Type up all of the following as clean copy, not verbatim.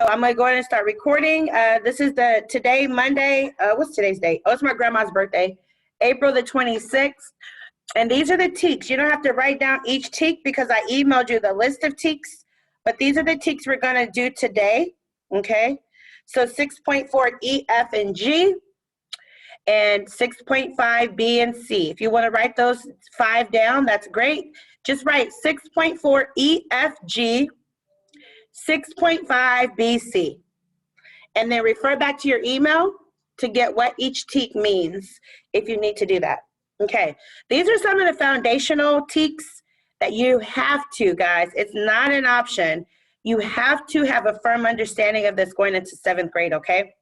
I'm going to go ahead and start recording. This is today, Monday. What's today's date? Oh, it's my grandma's birthday, April the 26th. And these are the Teks. You don't have to write down each Tek because I emailed you the list of Teks. But these are the Teks we're going to do today. Okay. So 6.4 E, F, and G. And 6.5 B and C. If you want to write those 5 down, that's great. Just write 6.4 E, F, G. 6.5 BC, and then refer back to your email to get what each Tek means if you need to do that. Okay, these are some of the foundational Teks that you have to, guys. It's not an option. You have to have a firm understanding of this going into 7th grade, okay?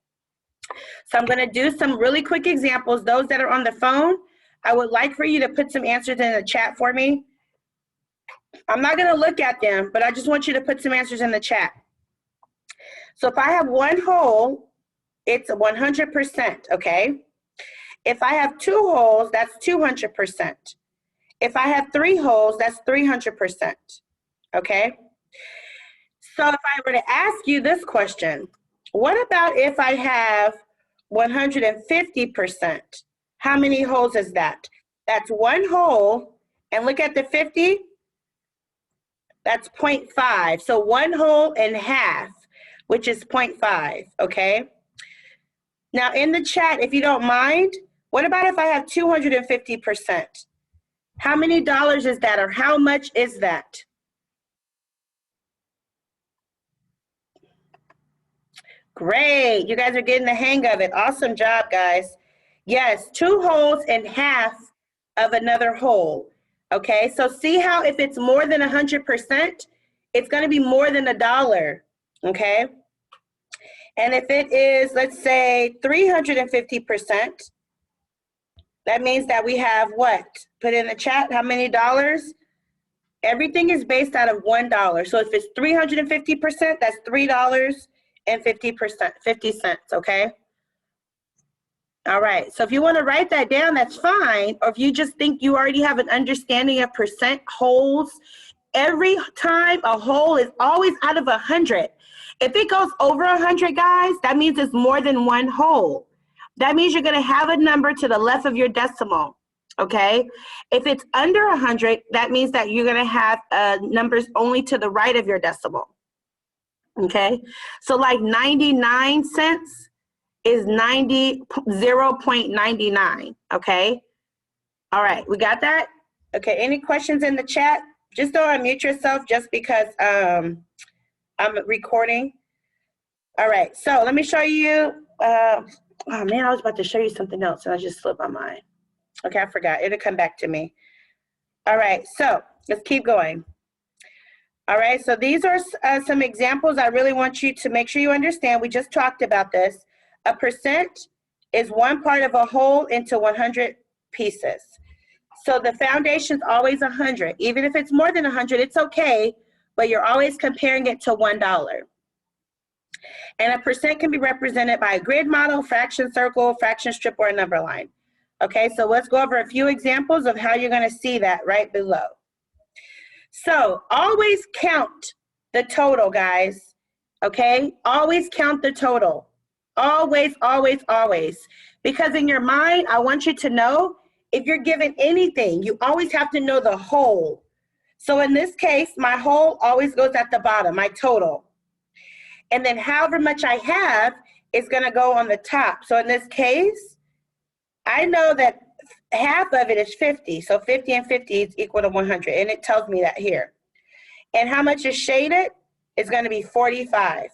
So I'm going to do some really quick examples. Those that are on the phone, I would like for you to put some answers in the chat for me. I'm not going to look at them, but I just want you to put some answers in the chat. So if I have one whole, it's 100%, okay? If I have 2 holes, that's 200%. If I have 3 holes, that's 300%, okay? So if I were to ask you this question, what about if I have 150%? How many holes is that? That's 1 hole, and look at the 50. That's 0.5. So 1 hole and half, which is 0.5, okay? Now in the chat, if you don't mind, what about if I have 250%? How many dollars is that, or how much is that? Great, you guys are getting the hang of it. Awesome job, guys. Yes, 2 holes and half of another hole. Okay, so see how if it's more than 100%, it's going to be more than $1, okay? And if it is, let's say, 350%, that means that we have what? Put in the chat, how many dollars? Everything is based out of $1. So if it's 350%, that's $3.50, okay? All right, so if you want to write that down, that's fine. Or if you just think you already have an understanding of percent holes, every time a hole is always out of 100. If it goes over 100, guys, that means it's more than 1 hole. That means you're going to have a number to the left of your decimal, okay? If it's under 100, that means that you're going to have numbers only to the right of your decimal, okay? So like 99 cents is 0.99, okay? All right, we got that? Okay, any questions in the chat? Just don't unmute yourself just because I'm recording. All right, so let me show you, oh man, I was about to show you something else and I just slipped my mind. Okay, I forgot, it'll come back to me. All right, so let's keep going. All right, so these are some examples I really want you to make sure you understand. We just talked about this. A percent is 1 part of a whole into 100 pieces. So the foundation's always 100. Even if it's more than 100, it's okay, but you're always comparing it to $1. And a percent can be represented by a grid model, fraction circle, fraction strip, or a number line. Okay, so let's go over a few examples of how you're going to see that right below. So always count the total, guys. Okay, always count the total. Always, always, always. Because in your mind, I want you to know if you're given anything, you always have to know the whole. So in this case, my whole always goes at the bottom, my total. And then however much I have is going to go on the top. So in this case, I know that half of it is 50. So 50 and 50 is equal to 100. And it tells me that here. And how much is shaded? It's going to be 45.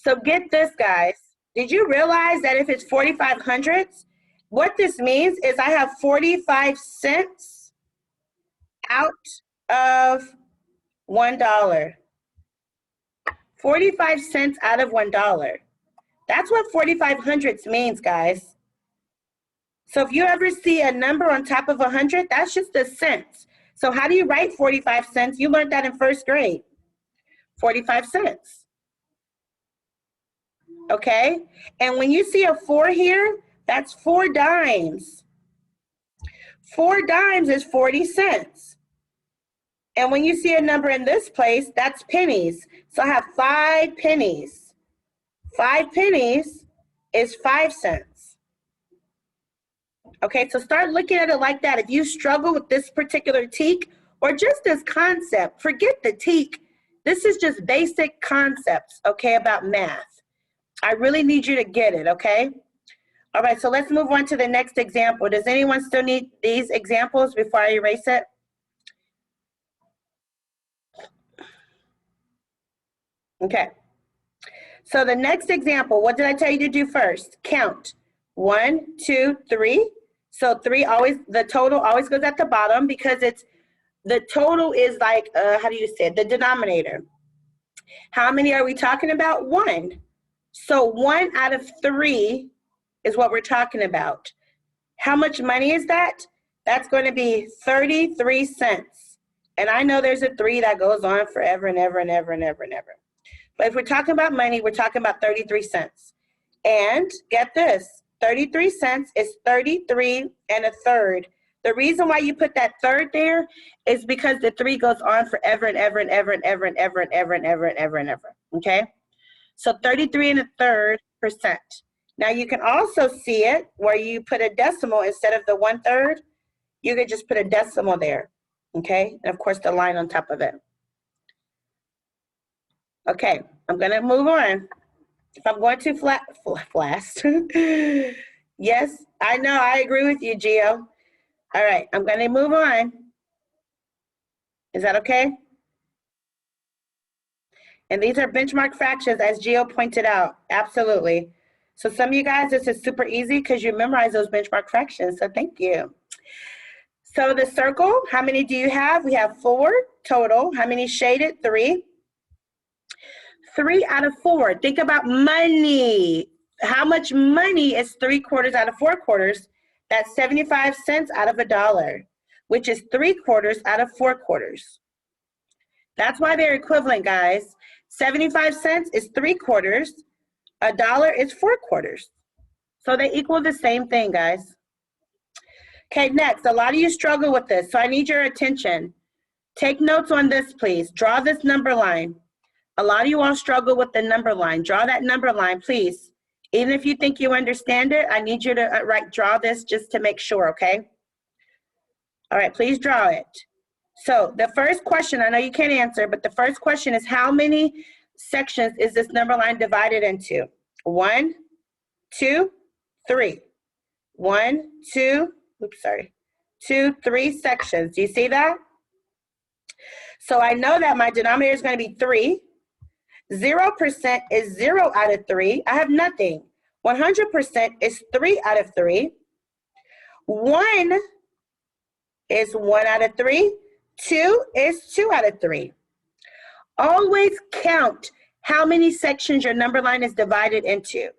So get this, guys. Did you realize that if it's 45 hundredths, what this means is I have 45 cents out of $1. 45 cents out of $1. That's what 45 hundredths means, guys. So if you ever see a number on top of 100, that's just the cents. So how do you write 45 cents? You learned that in 1st grade. 45 cents. Okay, and when you see a 4 here, that's 4 dimes. 4 dimes is 40 cents. And when you see a number in this place, that's pennies. So I have 5 pennies. 5 pennies is 5 cents. Okay, so start looking at it like that. If you struggle with this particular teak or just this concept, forget the teak. This is just basic concepts, okay, about math. I really need you to get it, okay? All right, so let's move on to the next example. Does anyone still need these examples before I erase it? Okay. So the next example, what did I tell you to do first? Count. 1, 2, 3. So 3 always, the total always goes at the bottom because it's, the total is like, how do you say it? The denominator. How many are we talking about? 1. So 1 out of 3 is what we're talking about. How much money is that? That's going to be 33 cents. And I know there's a 3 that goes on forever and ever and ever and ever and ever. But if we're talking about money, we're talking about 33 cents. And get this, 33 cents is 33 and a third. The reason why you put that third there is because the 3 goes on forever and ever and ever and ever and ever and ever and ever and ever and ever. Okay? So 33 and a third percent. Now you can also see it where you put a decimal instead of the 1/3. You could just put a decimal there. Okay? And of course the line on top of it. Okay, I'm going to move on. If I'm going too fast. Yes, I know, I agree with you, Gio. All right, I'm going to move on. Is that okay? And these are benchmark fractions, as Gio pointed out. Absolutely. So some of you guys, this is super easy because you memorize those benchmark fractions, so thank you. So the circle, how many do you have? We have 4 total. How many shaded? 3. 3 out of 4. Think about money. How much money is 3/4 out of 4/4? That's 75 cents out of $1, which is 3/4 out of 4/4. That's why they're equivalent, guys. 75 cents is 3/4. $1 is 4/4. So they equal the same thing, guys. Okay, next, a lot of you struggle with this, so I need your attention. Take notes on this, please. Draw this number line. A lot of you all struggle with the number line. Draw that number line, please. Even if you think you understand it, I need you to draw this just to make sure, okay? All right, please draw it. So the first question, I know you can't answer, but the first question is how many sections is this number line divided into? 1, 2, 3. 1, 2, oops, sorry. 2, 3 sections. Do you see that? So I know that my denominator is going to be 3. 0% is 0 out of 3. I have nothing. 100% is 3 out of 3. 1 is 1 out of 3. 2 is 2 out of 3. Always count how many sections your number line is divided into.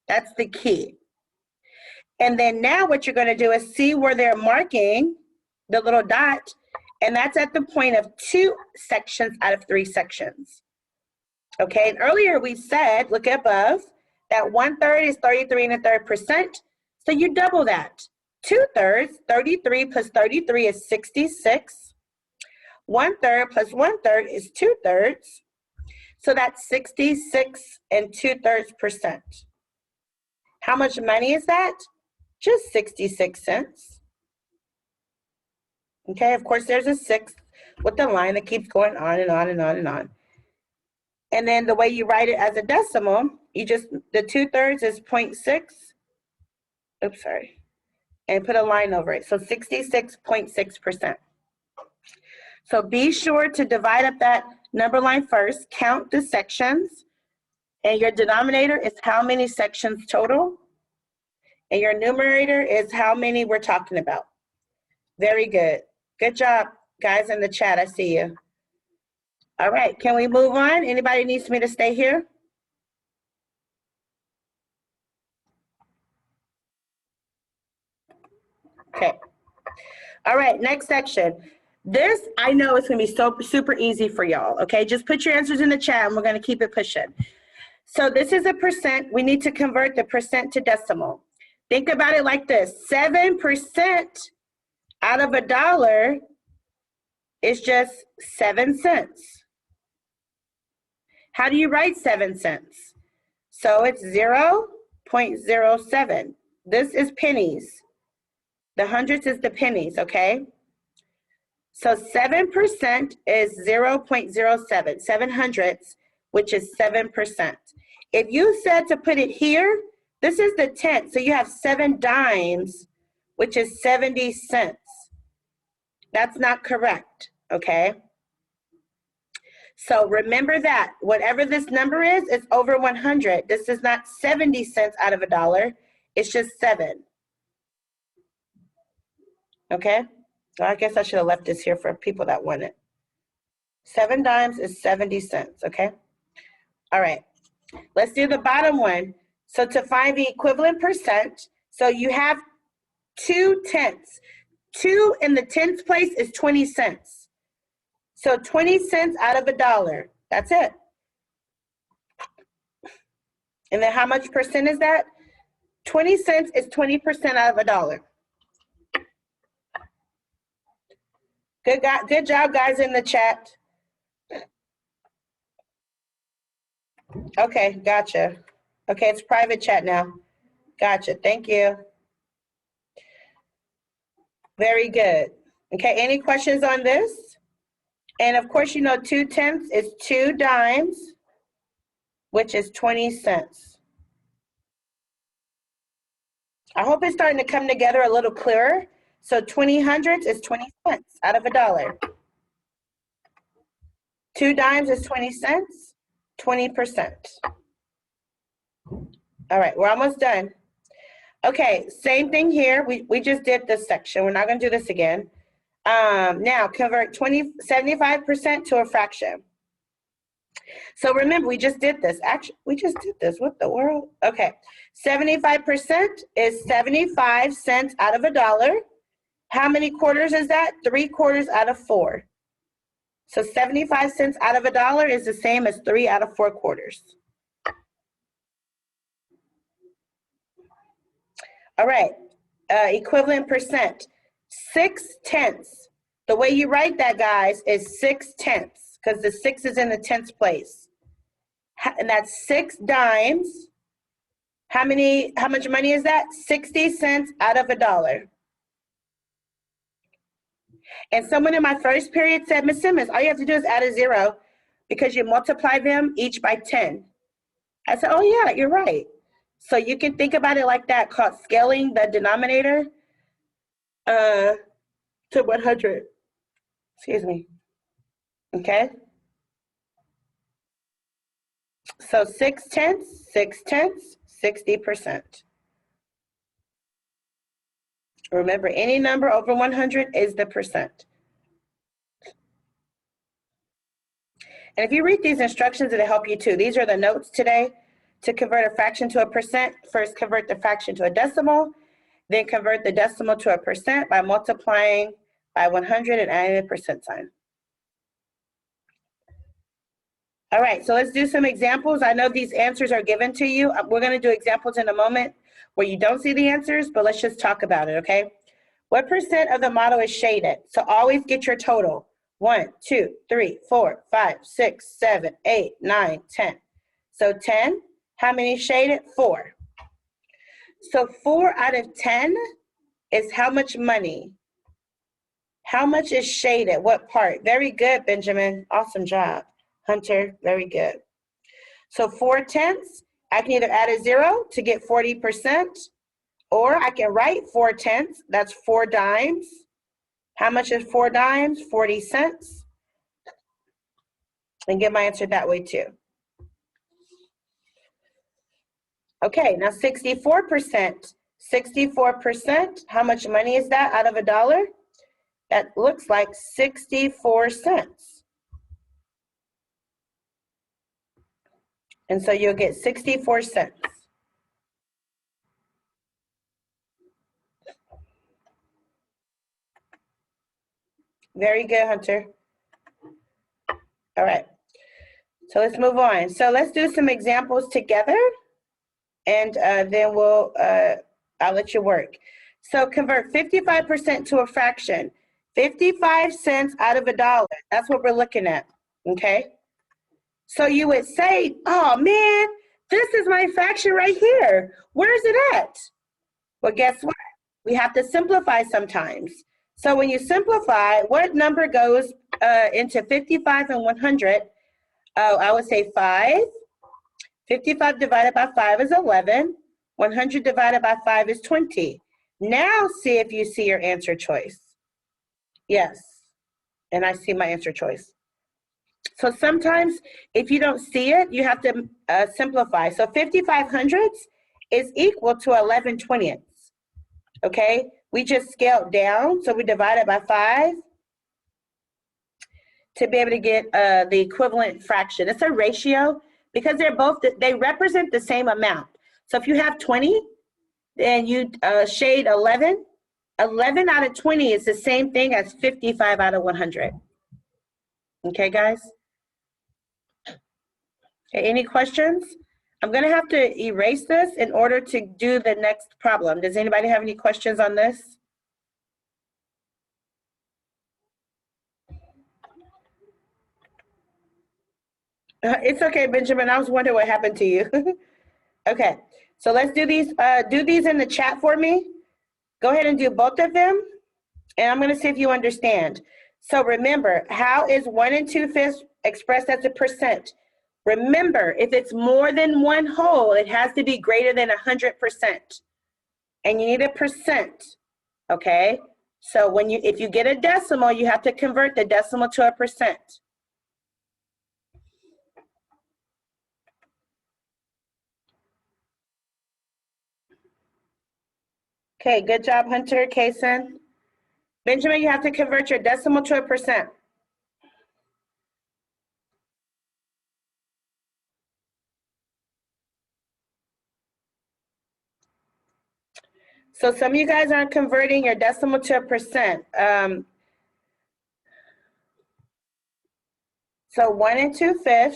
That's the key. And then now what you're going to do is see where they're marking the little dot, and that's at the point of 2 sections out of 3 sections. Okay, and earlier we said, look above, that 1/3 is 33 1/3%. So you double that. 2/3, 33 plus 33 is 66. 1/3 plus 1/3 is 2/3. So that's 66 2/3%. How much money is that? Just 66 cents. Okay, of course there's a 6 with the line that keeps going on and on and on and on. And then the way you write it as a decimal, you just, the 2/3 is 0.6. Oops, sorry. And put a line over it. So 66.6%. So be sure to divide up that number line first, count the sections, and your denominator is how many sections total, and your numerator is how many we're talking about. Very good. Good job, guys in the chat. I see you. All right, can we move on? Anybody needs me to stay here? Okay. All right, next section. This, I know it's going to be so super easy for y'all, okay? Just put your answers in the chat, and we're going to keep it pushing. So this is a percent. We need to convert the percent to decimal. Think about it like this. 7% out of $1 is just 7 cents. How do you write 7 cents? So it's 0.07. This is pennies. The hundredths is the pennies, okay? So 7% is 0.07, 7 hundredths, which is 7%. If you said to put it here, this is the tenth, so you have 7 dimes, which is 70 cents. That's not correct, okay? So remember that whatever this number is, it's over 100. This is not 70 cents out of a dollar. It's just 7. Okay? So I guess I should have left this here for people that want it. 7 dimes is 70 cents, okay? All right. Let's do the bottom one. So to find the equivalent percent, so you have 2 tenths. 2 in the tenths place is 20 cents. So 20 cents out of a dollar. That's it. And then how much percent is that? 20 cents is 20% out of a dollar. Good job, guys, in the chat. Okay, gotcha. Okay, it's private chat now. Gotcha, thank you. Very good. Okay, any questions on this? And of course, you know 2 tenths is 2 dimes, which is 20 cents. I hope it's starting to come together a little clearer. So 20 hundredths is 20 cents out of a dollar. 2 dimes is 20 cents, 20%. All right, we're almost done. Okay, same thing here. We just did this section. We're not going to do this again. Now, convert 75% to a fraction. So remember, we just did this. Actually, we just did this. What the world? Okay, 75% is 75 cents out of a dollar. How many quarters is that? 3 quarters out of 4. So 75 cents out of a dollar is the same as 3 out of 4 quarters. All right, equivalent percent, 6 tenths. The way you write that, guys, is 6 tenths because the 6 is in the tenths place. And that's 6 dimes. How much money is that? 60 cents out of a dollar. And someone in my first period said, Ms. Simmons, all you have to do is add a 0 because you multiply them each by 10. I said, oh yeah, you're right. So you can think about it like that, called scaling the denominator to 100. Excuse me. Okay. So 6 tenths, 60%. Remember, any number over 100 is the percent. And if you read these instructions, it'll help you too. These are the notes today. To convert a fraction to a percent, first convert the fraction to a decimal, then convert the decimal to a percent by multiplying by 100 and adding a percent sign. All right, so let's do some examples. I know these answers are given to you. We're going to do examples in a moment where you don't see the answers, but let's just talk about it, okay? What percent of the model is shaded? So always get your total. 1, 2, 3, 4, 5, 6, 7, 8, 9, 10. So 10, how many shaded? 4. So 4 out of 10 is how much money? How much is shaded? What part? Very good, Benjamin. Awesome job. Hunter, very good. So 4 tenths, I can either add a 0 to get 40%, or I can write 4 tenths, that's 4 dimes. How much is 4 dimes? 40 cents. And get my answer that way too. Okay, now 64%. 64%, how much money is that out of a dollar? That looks like 64 cents. And so you'll get 64 cents. Very good, Hunter. All right, so let's move on. So let's do some examples together, and then I'll let you work. So convert 55% to a fraction. 55 cents out of $1. That's what we're looking at, okay? So you would say, oh man, this is my fraction right here. Where's it at? Well, guess what? We have to simplify sometimes. So when you simplify, what number goes into 55 and 100? Oh, I would say 5. 55 divided by 5 is 11. 100 divided by 5 is 20. Now see if you see your answer choice. Yes, and I see my answer choice. So sometimes if you don't see it, you have to simplify. So 55 hundredths is equal to 11 twentieths, okay? We just scaled down, so we divided by 5 to be able to get the equivalent fraction. It's a ratio because they represent the same amount. So if you have 20, then you shade 11. 11 out of 20 is the same thing as 55 out of 100. Okay, guys? Okay, any questions? I'm going to have to erase this in order to do the next problem. Does anybody have any questions on this? It's okay, Benjamin. I was wondering what happened to you. Okay, so let's do these in the chat for me. Go ahead and do both of them, and I'm going to see if you understand. So remember, how is 1 2/5 expressed as a percent? Remember, if it's more than 1 whole, it has to be greater than 100%. And you need a percent, okay? So if you get a decimal, you have to convert the decimal to a percent. Okay, good job, Hunter, Kaysen. Benjamin, you have to convert your decimal to a percent. So some of you guys aren't converting your decimal to a percent. So 1 2/5.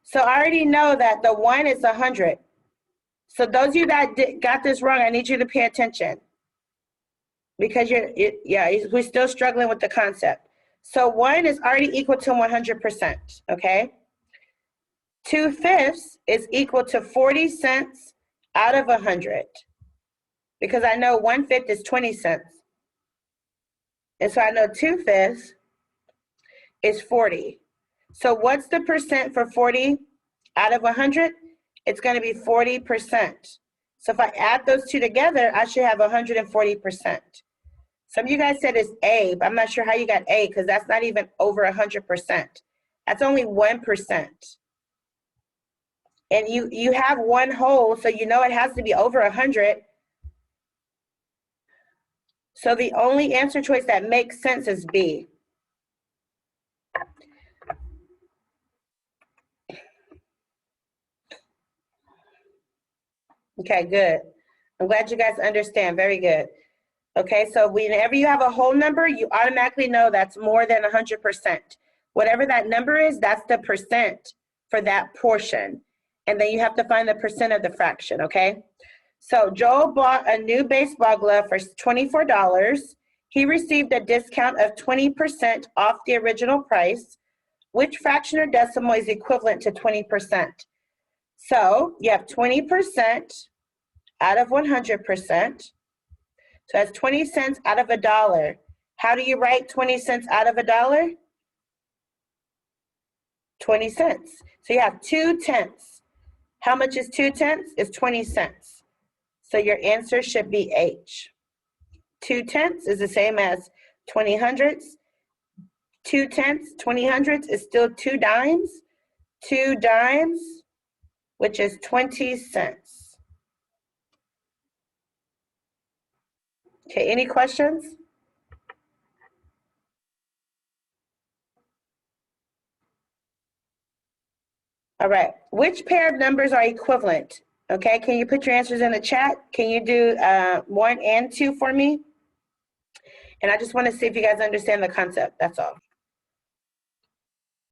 So I already know that the 1 is 100. So those of you that got this wrong, I need you to pay attention. Because we're still struggling with the concept. So 1 is already equal to 100%, okay? 2/5 is equal to 40 cents out of 100. Because I know 1/5 is 20 cents. And so I know 2/5 is 40. So what's the percent for 40 out of 100? It's going to be 40%. So if I add those two together, I should have 140%. Some of you guys said it's A, but I'm not sure how you got A because that's not even over 100%. That's only 1%. And you have 1 whole, so you know it has to be over 100. So the only answer choice that makes sense is B. Okay, good. I'm glad you guys understand. Very good. Okay, so whenever you have a whole number, you automatically know that's more than 100%. Whatever that number is, that's the percent for that portion. And then you have to find the percent of the fraction, okay? So Joel bought a new baseball glove for $24. He received a discount of 20% off the original price. Which fraction or decimal is equivalent to 20%? So you have 20% out of 100%. So that's 20 cents out of $1. How do you write 20 cents out of $1? 20 cents. So you have 2/10. How much is 2/10? It's 20 cents. So your answer should be H. 2/10 is the same as 20 hundredths. 2/10, 20 hundredths is still 2 dimes. 2 dimes, which is 20 cents. Okay, any questions? All right, which pair of numbers are equivalent? Okay, can you put your answers in the chat? Can you do 1 and 2 for me? And I just want to see if you guys understand the concept, that's all.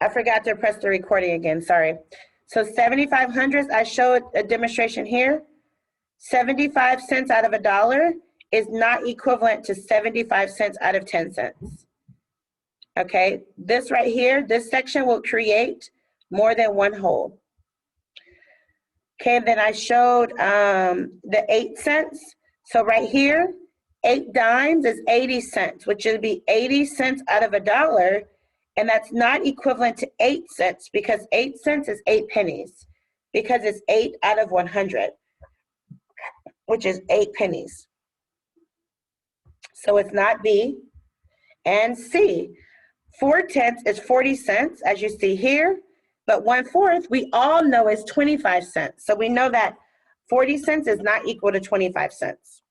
I forgot to press the recording again, sorry. So 75 hundredths, I showed a demonstration here. 75 cents out of $1 is not equivalent to 75 cents out of 10 cents. Okay, this right here, this section will create more than one whole. Okay, then I showed the 8 cents. So right here, 8 dimes is 80 cents, which would be 80 cents out of a dollar. And that's not equivalent to 8 cents because 8 cents is 8 pennies because it's 8 out of 100, which is 8 pennies. So it's not B. And C, 4/10 is 40 cents, as you see here, but 1/4 we all know is 25 cents. So we know that 40 cents is not equal to 25 cents.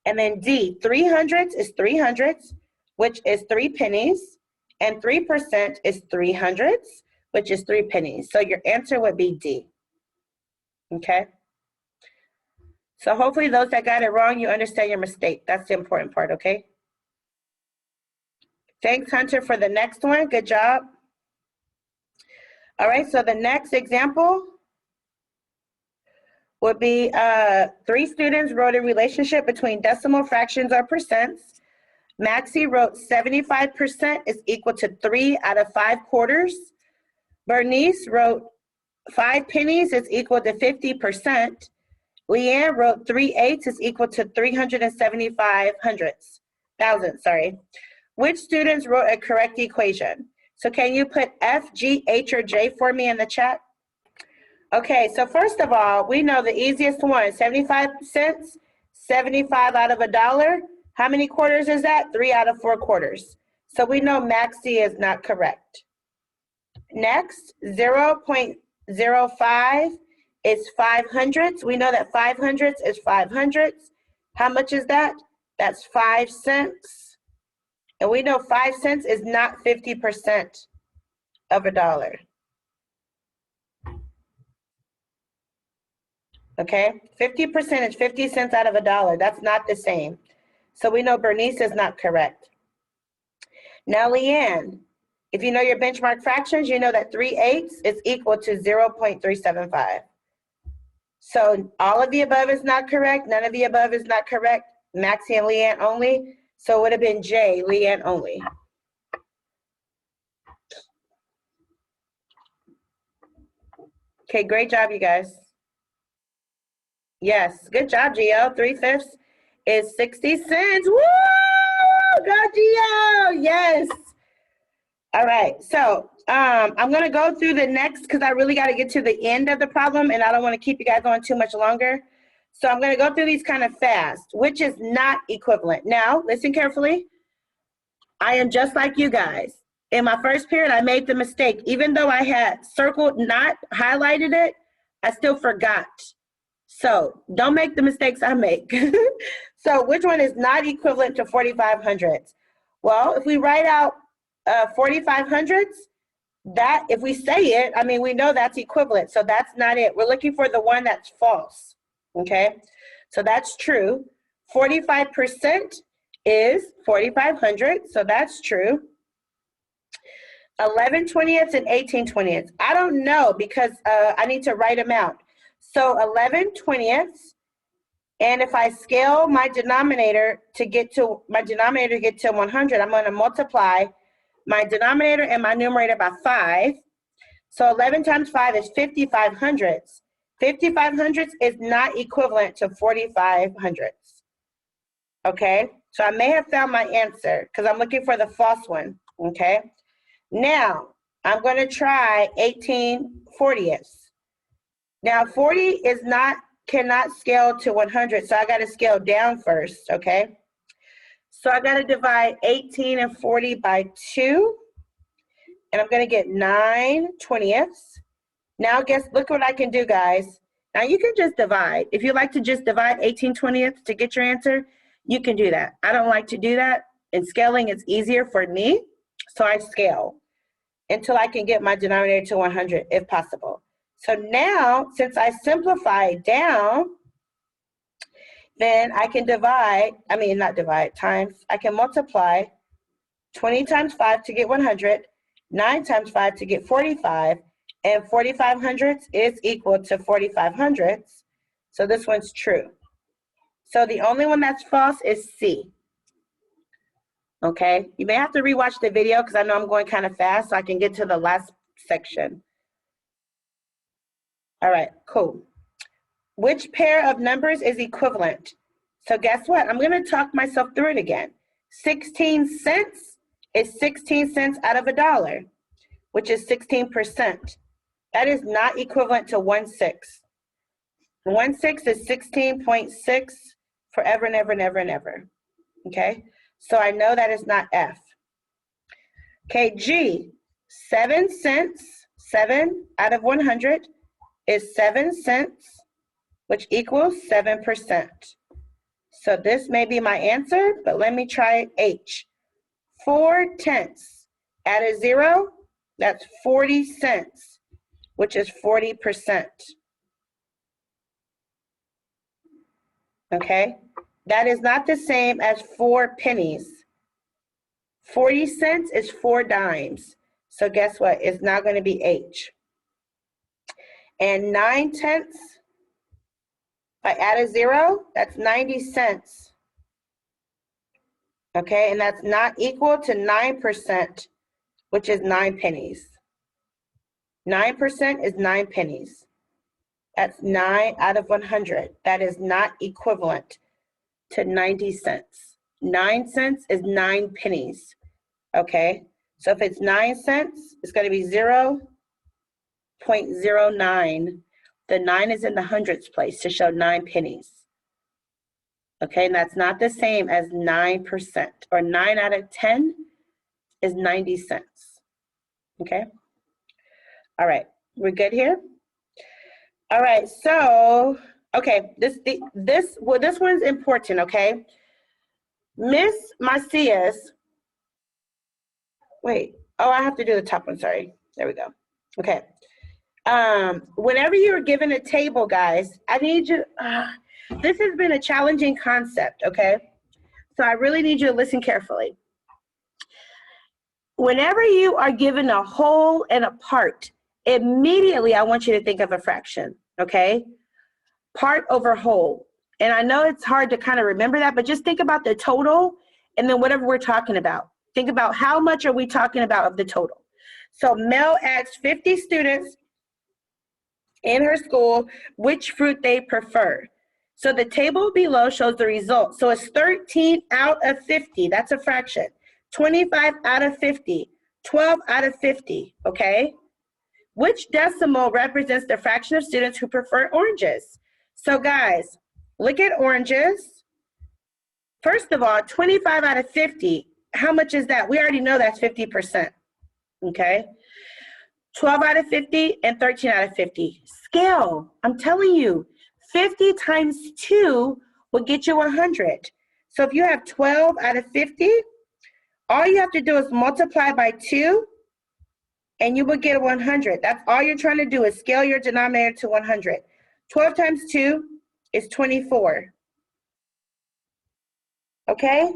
And then D, 300ths is 300ths, which is 3 pennies, and 3% is 300ths, which is 3 pennies. So your answer would be D. Okay? So hopefully those that got it wrong, you understand your mistake. That's the important part, okay? Thanks, Hunter, for the next one. Good job. All right, so the next example would be 3 students wrote a relationship between decimal fractions or percents. Maxie wrote 75% is equal to 3 out of 5 quarters. Bernice wrote 5 pennies is equal to 50%. Leanne wrote 3/8 is equal to 375 thousandths. Which students wrote a correct equation? So can you put F, G, H, or J for me in the chat? Okay, so first of all, we know the easiest one, 75 cents, 75 out of a dollar. How many quarters is that? 3 out of 4 quarters. So we know Maxie is not correct. Next, 0.05 is 500ths. We know that 500ths is 500ths. How much is that? That's 5 cents. And we know 5 cents is not 50% of a dollar. Okay, 50% is 50 cents out of a dollar. That's not the same. So we know Bernice is not correct. Now, Leanne, if you know your benchmark fractions, you know that 3/8 is equal to 0.375. So all of the above is not correct. None of the above is not correct. Maxie and Leanne only. So it would have been J, Leanne only. Okay, great job, you guys. Yes, good job, Gio. 3/5 is 60 cents. Woo! Go, Gio! Yes. All right, so I'm going to go through the next because I really got to get to the end of the problem and I don't want to keep you guys on too much longer. So I'm going to go through these kind of fast, which is not equivalent. Now, listen carefully. I am just like you guys. In my first period, I made the mistake. Even though I had circled, not highlighted it, I still forgot. So don't make the mistakes I make. So which one is not equivalent to 4,500ths? Well, if we write out 4,500ths, that if we say it, I mean, we know that's equivalent. So that's not it. We're looking for the one that's false. Okay, so that's true. 45% is 4,500, so that's true. 11/20ths and 18/20ths. I don't know because I need to write them out. So 11/20ths, and if I scale my denominator to get to 100, I'm going to multiply my denominator and my numerator by 5. So 11 times 5 is 5,500ths. 5,500ths is not equivalent to 4,500ths. Okay, so I may have found my answer because I'm looking for the false one. Okay, now I'm going to try 18/40ths. Now 40 is cannot scale to 100, so I got to scale down first. Okay, so I got to divide 18 and 40 by 2, and I'm going to get 9/20ths. Now look what I can do, guys. Now you can just divide. If you like to just divide 18/20ths to get your answer, you can do that. I don't like to do that, and scaling is easier for me, so I scale until I can get my denominator to 100 if possible. So now, since I simplify down, then I can I can multiply 20 times 5 to get 100, 9 times 5 to get 45, and 4,500ths is equal to 4,500ths. So this one's true. So the only one that's false is C. Okay, you may have to rewatch the video because I know I'm going kind of fast so I can get to the last section. All right, cool. Which pair of numbers is equivalent? So guess what? I'm going to talk myself through it again. 16 cents is 16 cents out of $1, which is 16%. That is not equivalent to 1/6. 1/6 is 16.6 forever and ever and ever and ever. Okay, so I know that is not F. Okay, G, 7 cents, 7 out of 100 is 7 cents, which equals 7%. So this may be my answer, but let me try H. 4/10 add a 0, that's 40 cents, which is 40%. Okay, that is not the same as 4 pennies. 40 cents is 4 dimes. So guess what? It's not going to be H. And 9/10, if I add a 0, that's 90 cents. Okay, and that's not equal to 9%, which is 9 pennies. 9% is 9 pennies. That's 9 out of 100. That is not equivalent to 90 cents. 9 cents is 9 pennies. Okay, so if it's 9 cents, it's going to be 0.09. The 9 is in the hundredths place to show 9 pennies. Okay, and that's not the same as 9%, or 9 out of 10 is 90 cents. Okay, all right, we're good here? All right, so, okay, this one's important, okay? Miss Macias, wait, oh, I have to do the top one, sorry. There we go. Okay. Whenever you're given a table, guys, I need you, this has been a challenging concept, okay? So I really need you to listen carefully. Whenever you are given a whole and a part, immediately I want you to think of a fraction, okay? Part over whole. And I know it's hard to kind of remember that, but just think about the total and then whatever we're talking about. Think about how much are we talking about of the total. So Mel asked 50 students in her school which fruit they prefer. So the table below shows the results. So it's 13 out of 50. That's a fraction. 25 out of 50. 12 out of 50. Okay? Which decimal represents the fraction of students who prefer oranges? So guys, look at oranges. First of all, 25 out of 50. How much is that? We already know that's 50%. Okay? 12 out of 50 and 13 out of 50. Scale. I'm telling you, 50 times 2 will get you 100. So if you have 12 out of 50, all you have to do is multiply by 2, and you will get 100. That's all you're trying to do is scale your denominator to 100. 12 times 2 is 24. Okay?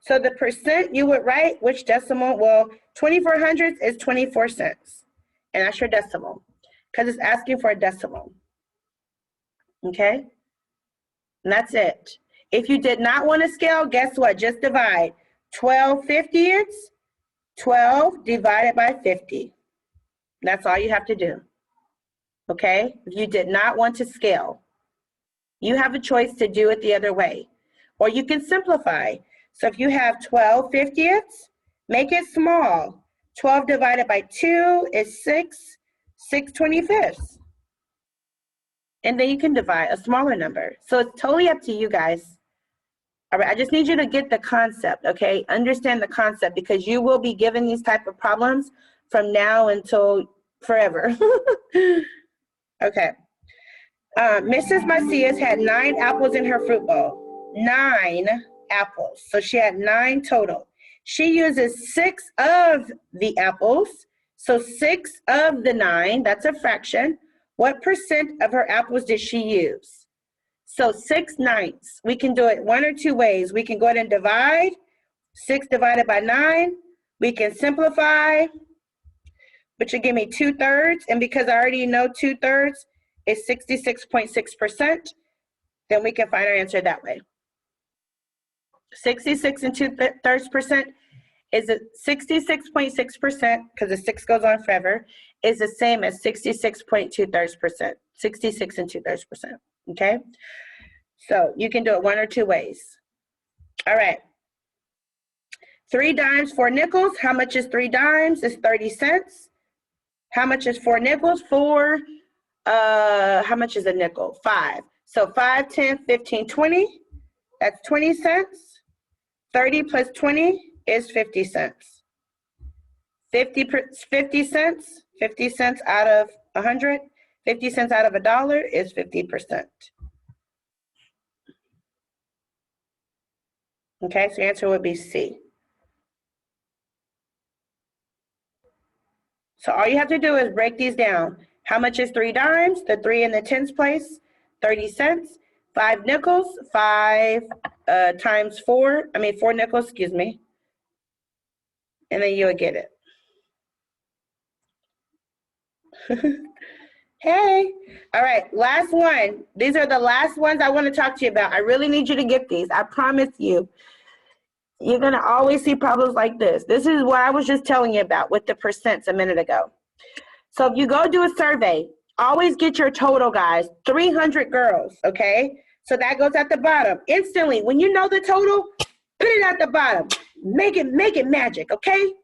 So the percent you would write, which decimal? Well, 24 hundredths is 24 cents. And that's your decimal, because it's asking for a decimal. Okay? And that's it. If you did not want to scale, guess what? Just divide. 12 50ths, 12 divided by 50. That's all you have to do. Okay? If you did not want to scale, you have a choice to do it the other way. Or you can simplify. So if you have 12 50ths, make it small. 12 divided by 2 is 6 25ths. And then you can divide a smaller number. So it's totally up to you guys. All right, I just need you to get the concept, okay? Understand the concept, because you will be given these type of problems from now until forever. Okay. Mrs. Macias had 9 apples in her fruit bowl. 9 apples. So she had 9 total. She uses 6 of the apples. So 6 of the 9, that's a fraction. What percent of her apples did she use? So 6/9. We can do it one or two ways. We can go ahead and divide. 6 divided by 9. We can simplify, which will give me 2/3. And because I already know 2/3 is 66.6%, then we can find our answer that way. 66 and 2/3% is a 66.6%, because the 6 goes on forever, is the same as 66.2/3%. 66 and 2/3%. Okay? So you can do it one or two ways. All right. 3 dimes, 4 nickels. How much is 3 dimes? It's 30 cents. How much is 4 nickels? How much is a nickel? 5. So 5, 10, 15, 20. That's 20 cents. 30 plus 20 is 50 cents. 50 cents. 50 cents out of 100. 50 cents out of $1 is 50%. Okay, so your answer would be C. So all you have to do is break these down. How much is 3 dimes? The 3 in the tens place, 30 cents. 5 nickels, 5 times 4 nickels, excuse me. And then you'll get it. Hey. All right, last one. These are the last ones I want to talk to you about. I really need you to get these. I promise you. You're going to always see problems like this. This is what I was just telling you about with the percents a minute ago. So if you go do a survey, always get your total, guys. 300 girls, okay? So that goes at the bottom. Instantly, when you know the total, put it at the bottom. Make it magic, okay?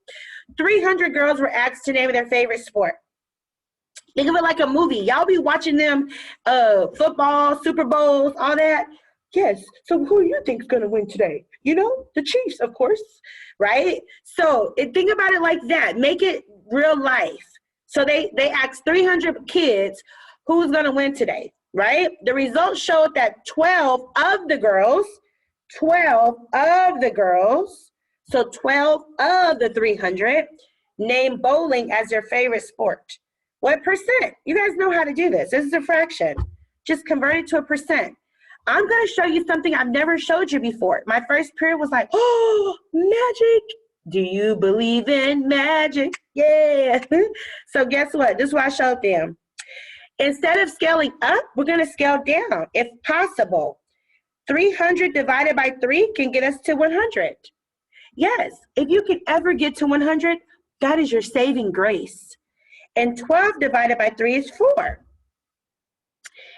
300 girls were asked to name their favorite sport. Think of it like a movie. Y'all be watching them football, Super Bowls, all that. Yes, so who do you think is going to win today? You know, the Chiefs, of course, right? So think about it like that. Make it real life. So they asked 300 kids who's going to win today, right? The results showed that 12 of the girls, so 12 of the 300 named bowling as their favorite sport. What percent? You guys know how to do this. This is a fraction. Just convert it to a percent. I'm going to show you something I've never showed you before. My first period was like, oh, magic. Do you believe in magic? Yeah. So guess what? This is what I showed them. Instead of scaling up, we're going to scale down if possible. 300 divided by 3 can get us to 100. Yes, if you can ever get to 100, that is your saving grace. And 12 divided by 3 is 4.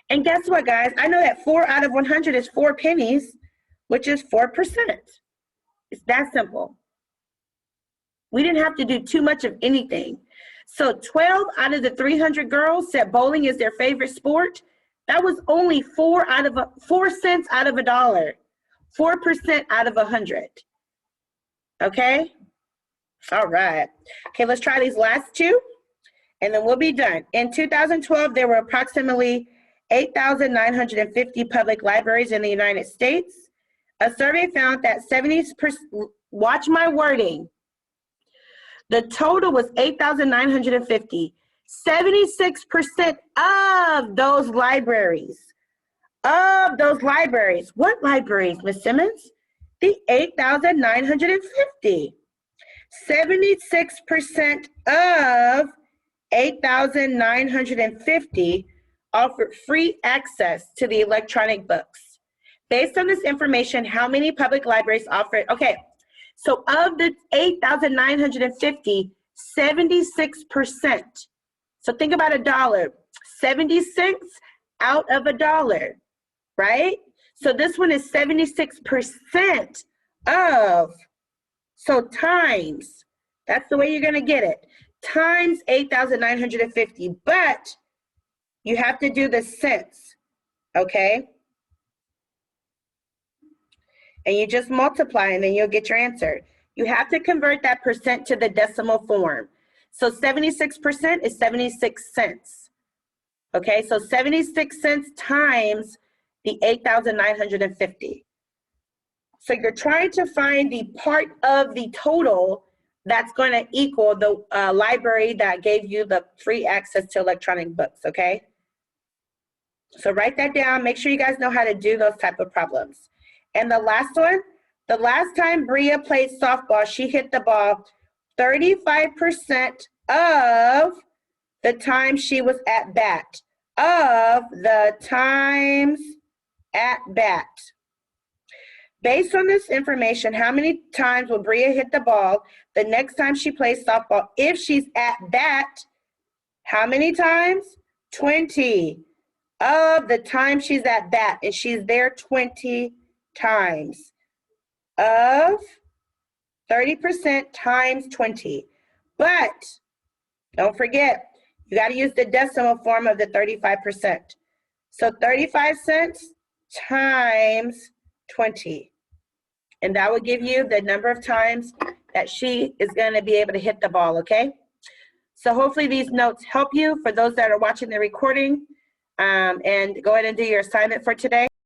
And guess what, guys? I know that 4 out of 100 is 4 pennies, which is 4%. It's that simple. We didn't have to do too much of anything. So 12 out of the 300 girls said bowling is their favorite sport. That was only 4 cents out of $1. 4% out of 100. Okay? All right. Okay, let's try these last two, and then we'll be done. In 2012, there were approximately 8,950 public libraries in the United States. A survey found that 70%, watch my wording, the total was 8,950. 76% of those libraries, what libraries, Ms. Simmons? The 8,950. 76% of 8,950 offered free access to the electronic books. Based on this information, how many public libraries offered? Okay, so of the 8,950, 76%. So think about $1. 70 cents out of $1, right? So this one is 76% of, so times, that's the way you're gonna get it, times 8,950, but you have to do the cents, okay? And you just multiply and then you'll get your answer. You have to convert that percent to the decimal form. So 76% is 76 cents. Okay, so 76 cents times the 8,950. So you're trying to find the part of the total that's going to equal the library that gave you the free access to electronic books, okay? So write that down. Make sure you guys know how to do those type of problems. And the last one, the last time Bria played softball, she hit the ball 35% of the time she was at bat. Of the times at bat. Based on this information, how many times will Bria hit the ball the next time she plays softball? If she's at bat, how many times? 20 of the time she's at bat, and she's there 20 times. Of 30% times 20. But don't forget, you got to use the decimal form of the 35%. So 35 cents times 20. And that will give you the number of times that she is going to be able to hit the ball, okay? So hopefully these notes help you for those that are watching the recording. And go ahead and do your assignment for today.